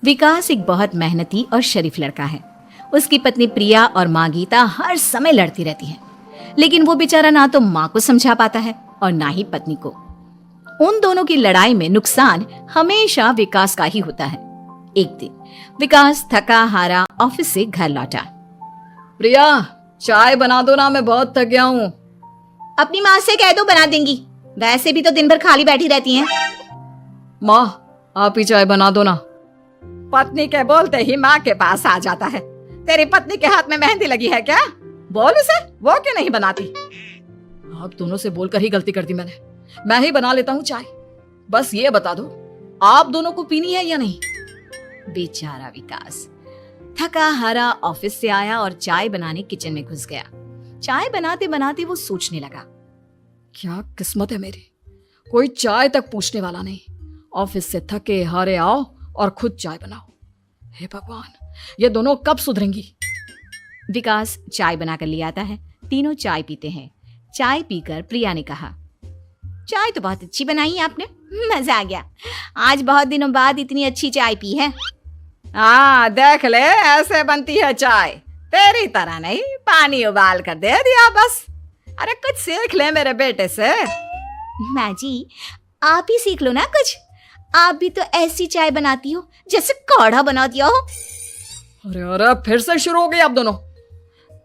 विकास एक बहुत मेहनती और शरीफ लड़का है। उसकी पत्नी प्रिया और माँ गीता हर समय लड़ती रहती है, लेकिन वो बेचारा ना तो माँ को समझा पाता है और ना ही पत्नी को। उन दोनों की लड़ाई में नुकसान हमेशा विकास का ही होता है। एक दिन विकास थका हारा ऑफिस से घर लौटा। प्रिया, चाय बना दो ना, मैं बहुत थक गया हूँ। अपनी माँ से कह दो, बना देंगी। वैसे भी तो दिन भर खाली बैठी रहती हैं। माँ, आप ही चाय बना दो ना। पत्नी के बोलते ही माँ के पास आ जाता है। तेरी पत्नी के हाथ में मेहंदी लगी है क्या? बोल उसे, वो क्यों नहीं बनाती? आप दोनों से बोलकर ही गलती कर दी मैंने। मैं ही बना लेता हूँ चाय। बस ये बता दो, आप दोनों को पीनी है या नहीं? बेचारा विकास थका हारा ऑफिस से आया और चाय बनाने किचन में घुस गया। चाय बनाते बनाते वो सोचने लगा, क्या किस्मत है मेरी, कोई चाय तक पूछने वाला नहीं। ऑफिस से थके हारे आओ और खुद चाय बनाओ। हे भगवान, ये दोनों कब सुधरेंगी? विकास चाय बनाकर ले आता है। तीनों चाय पीते हैं। चाय पीकर प्रिया ने कहा, चाय तो बहुत अच्छी बनाई है आपने, मजा आ गया। आज बहुत दिनों बाद इतनी अच्छी चाय पी है। हाँ, देख ले, ऐसे बनती है चाय। तेरी तरह नहीं, पानी उबाल कर दे दिया बस। अरे कुछ सीख ले मेरे बेटे से। माँ जी, आप ही सीख लो ना कुछ। आप भी तो ऐसी चाय बनाती हो जैसे काढ़ा बना दिया हो। अरे फिर से शुरू हो गई आप दोनों।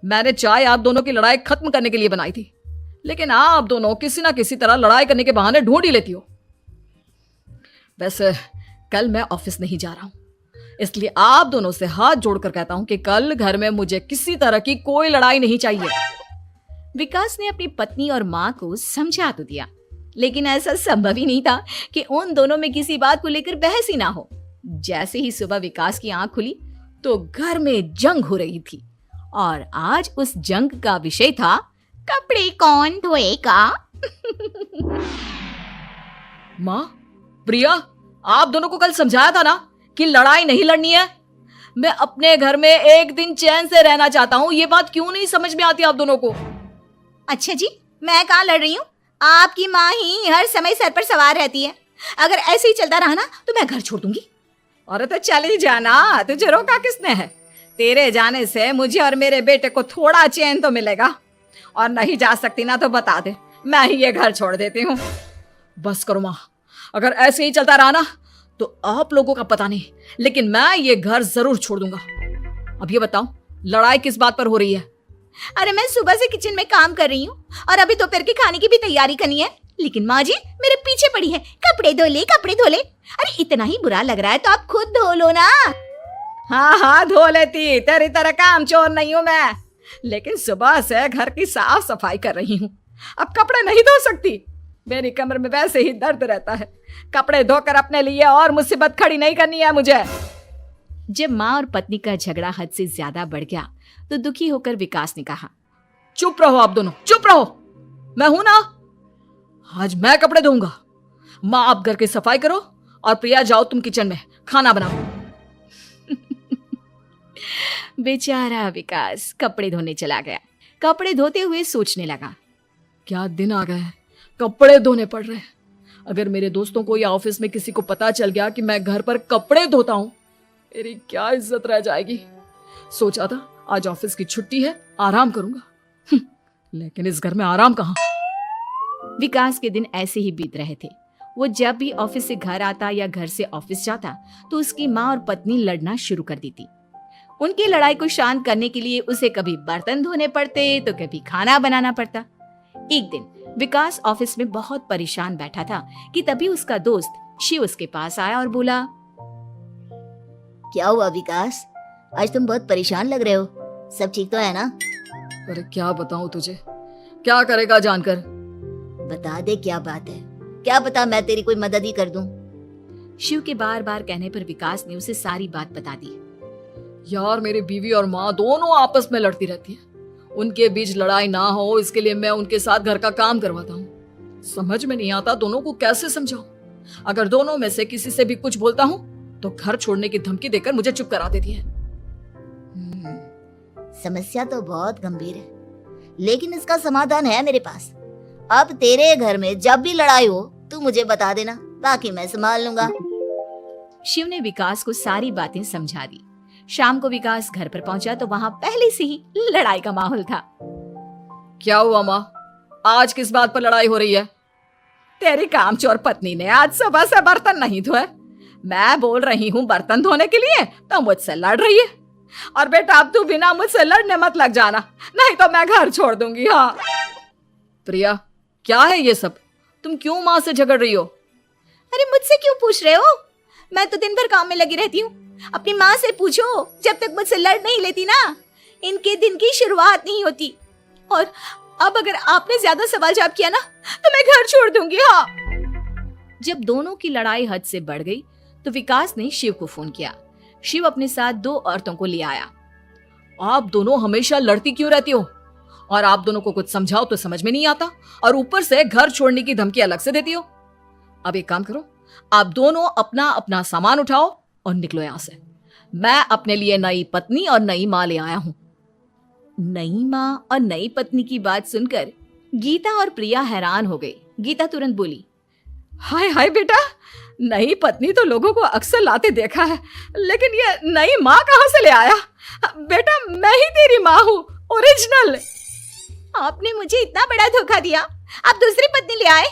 मैंने चाय आप दोनों की लड़ाई खत्म करने के लिए बनाई थी, लेकिन आप दोनों किसी ना किसी तरह लड़ाई करने के बहाने ढूंढ ही लेती हो। वैसे कल मैं ऑफिस नहीं जा रहा हूं, इसलिए आप दोनों से हाथ जोड़कर कहता हूं कि कल घर में मुझे किसी तरह की कोई लड़ाई नहीं चाहिए। विकास ने अपनी पत्नी और माँ को समझा तो दिया, लेकिन ऐसा संभव ही नहीं था कि उन दोनों में किसी बात को लेकर बहस ही ना हो। जैसे ही सुबह विकास की आंख खुली तो घर में जंग हो रही थी, और आज उस जंग का विषय था कपड़े कौन धोएगा। माँ, प्रिया, आप दोनों को कल समझाया था ना कि लड़ाई नहीं लड़नी है। मैं अपने घर में एक दिन चैन से रहना चाहता हूँ। ये बात क्यों नहीं समझ में आती आप दोनों को? अच्छा जी, मैं कहाँ लड़ रही हूँ? आपकी माँ ही हर समय सर पर सवार रहती है। अगर ऐसे ही चलता रहा ना तो मैं घर छोड़ दूंगी। अरे तो चली जाना, तुझे रोका किसने है? तेरे जाने से मुझे और मेरे बेटे को थोड़ा चैन तो मिलेगा। और नहीं जा सकती ना तो बता दे, मैं ही ये घर छोड़ देती हूँ। बस करो माँ, अगर ऐसे ही चलता रहा ना तो आप लोगों का पता नहीं, लेकिन मैं ये घर जरूर छोड़ दूंगा। अब ये बताओ, लड़ाई किस बात पर हो रही है? अरे मैं सुबह से किचन में काम कर रही हूँ और अभी दोपहर के खाने की भी तैयारी करनी है, लेकिन माँ जी मेरे पीछे पड़ी है, कपड़े धो ले, कपड़े धो ले। अरे इतना ही बुरा लग रहा है तो आप खुद धो लो ना। हाँ हाँ, धो लेती, तेरी तरह काम चोर नहीं हूँ मैं, लेकिन सुबह से घर की साफ सफाई कर रही हूँ, अब कपड़े नहीं धो सकती। मेरी कमर में वैसे ही दर्द रहता है। कपड़े धोकर अपने लिए और मुसीबत खड़ी नहीं करनी है मुझे। जब माँ और पत्नी का झगड़ा हद से ज्यादा बढ़ गया तो दुखी होकर विकास ने कहा, चुप रहो आप दोनों, चुप रहो। मैं हूं ना, आज मैं कपड़े धोऊंगा। माँ, आप घर की सफाई करो और प्रिया जाओ तुम किचन में खाना बनाओ। बेचारा विकास कपड़े धोने चला गया। कपड़े धोते हुए सोचने लगा, क्या दिन आ गए, कपड़े धोने पड़ रहे हैं। अगर मेरे दोस्तों को या ऑफिस में किसी को पता चल गया कि मैं घर पर कपड़े धोता हूं, मेरी क्या इज्जत रह जाएगी। सोचा था आज ऑफिस की छुट्टी है, आराम करूंगा, लेकिन इस घर में आराम कहां। विकास के दिन ऐसे ही बीत रहे थे। वो जब भी ऑफिस से घर आता या घर से ऑफिस जाता तो उसकी माँ और पत्नी लड़ना शुरू कर देती। उनकी लड़ाई को शांत करने के लिए उसे कभी बर्तन धोने पड़ते तो कभी खाना बनाना पड़ता। एक दिन विकास ऑफिस में बहुत परेशान बैठा था कि तभी उसका दोस्त शिव उसके पास आया और बोला, क्या हुआ विकास, आज तुम बहुत परेशान लग रहे हो, सब ठीक तो है ना? अरे क्या बताऊं तुझे, क्या करेगा जानकर? बता दे क्या बात है, क्या पता मैं तेरी कोई मदद ही कर दूं। शिव के बार बार कहने पर विकास ने उसे सारी बात बता दी। यार, मेरी बीवी और माँ दोनों आपस में लड़ती रहती है। उनके बीच लड़ाई ना हो इसके लिए मैं उनके साथ घर का काम करवाता हूँ। समझ में नहीं आता दोनों को कैसे समझाऊं। अगर दोनों में से किसी से भी कुछ बोलता हूँ तो घर छोड़ने की धमकी देकर मुझे चुप करा देती है। समस्या तो बहुत गंभीर है, लेकिन इसका समाधान है मेरे पास। अब तेरे घर में जब भी लड़ाई हो तू मुझे बता देना, बाकी मैं संभाल लूंगा। शिव ने विकास को सारी बातें समझा दी। शाम को विकास घर पर पहुंचा तो वहां पहले से ही लड़ाई का माहौल था। क्या हुआ माँ, आज किस बात पर लड़ाई हो रही है? तेरी कामचोर पत्नी ने आज सुबह से बर्तन नहीं धोए। मैं बोल रही हूँ बर्तन धोने के लिए तो मुझसे लड़ रही है। और बेटा अब तू बिना मुझसे लड़ने मत लग जाना, नहीं तो मैं घर छोड़ दूंगी। हाँ प्रिया, क्या है ये सब? तुम क्यों माँ से झगड़ रही हो? अरे मुझसे क्यों पूछ रहे हो? मैं तो दिन भर काम में लगी रहती हूँ। अपनी माँ से पूछो, जब तक मुझसे लड़ नहीं लेती ना इनके दिन की शुरुआत नहीं होती। और अब अगर आपने ज्यादा सवाल जवाब किया ना तो मैं घर छोड़ दूंगी। हाँ। जब दोनों की लड़ाई हद से बढ़ गई तो विकास ने शिव को फोन किया। शिव अपने साथ 2 औरतों को ले आया। आप दोनों हमेशा लड़ती क्यों रहती हो? और आप दोनों को कुछ समझाओ तो समझ में नहीं आता, और ऊपर से घर छोड़ने की धमकी अलग से देती हो। अब एक काम करो, आप दोनों अपना अपना सामान उठाओ और निकलो यहां से। मैं अपने लिए नई पत्नी और नई माँ ले आया हूं। नई माँ और नई पत्नी की बात सुनकर गीता और प्रिया हैरान हो गई। गीता तुरंत बोली, हाय हाय बेटा, नई पत्नी तो लोगों को अक्सर लाते देखा है, लेकिन ये नई माँ कहाँ से ले आया? बेटा मैं ही तेरी माँ हूँ, ओरिजिनल। आपने मुझे इतना बड़ा धोखा दिया, आप दूसरी पत्नी ले आए।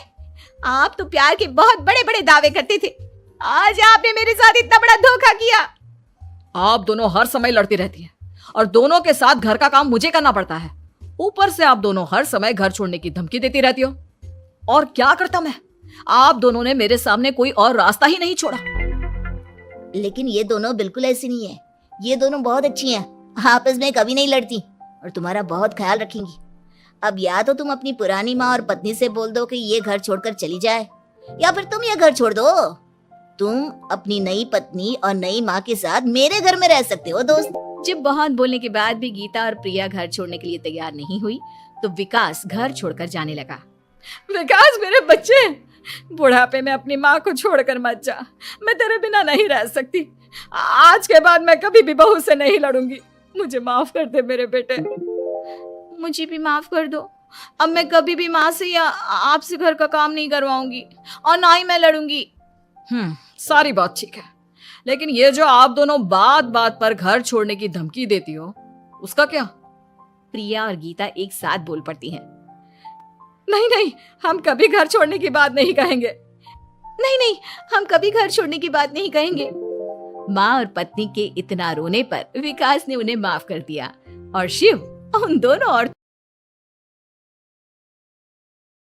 आप तो प्यार के बहुत बड़े बड़े दावे करते थे, आज आपने मेरे साथ इतना बड़ा धोखा किया। आप दोनों हर समय लड़ती रहती हैं और दोनों के साथ घर का काम मुझे करना पड़ता है। ऊपर से आप दोनों हर समय घर छोड़ने की धमकी देती रहती हो। और क्या करता मैं? आप दोनों ने मेरे सामने कोई और रास्ता ही नहीं छोड़ा। लेकिन ये दोनों बिल्कुल ऐसी नहीं है। ये दोनों बहुत अच्छी हैं, आपस में कभी नहीं लड़ती और तुम्हारा बहुत ख्याल रखेंगी। अब या तो तुम अपनी पुरानी माँ और पत्नी से बोल दो कि ये घर छोड़कर चली जाए, या फिर तुम ये घर छोड़ दो। तुम अपनी नई पत्नी और नई माँ के साथ मेरे घर में रह सकते हो दोस्त। जब बहुत बोलने के बाद भी गीता और प्रिया घर छोड़ने के लिए तैयार नहीं हुई तो विकास घर छोड़कर जाने लगा। विकास मेरे बच्चे, बुढ़ापे में अपनी माँ को छोड़कर मत जा। मैं तेरे बिना नहीं रह सकती। आज के बाद मैं कभी भी बहू से नहीं लड़ूंगी। मुझे माफ कर दे मेरे बेटे। मुझे भी माफ कर दो। अब मैं कभी भी माँ से या आपसे घर का काम नहीं करवाऊंगी और ना ही मैं लड़ूंगी। सारी बात ठीक है, लेकिन ये जो आप दोनों बात बात पर घर छोड़ने की धमकी देती हो, उसका क्या? प्रिया और गीता एक साथ बोल पड़ती हैं। नहीं नहीं, हम कभी घर छोड़ने की बात नहीं कहेंगे। नहीं नहीं, हम कभी घर छोड़ने की बात नहीं कहेंगे। माँ और पत्नी के इतना रोने पर विकास ने उन्हें माफ कर दिया और शिव उन दोनों और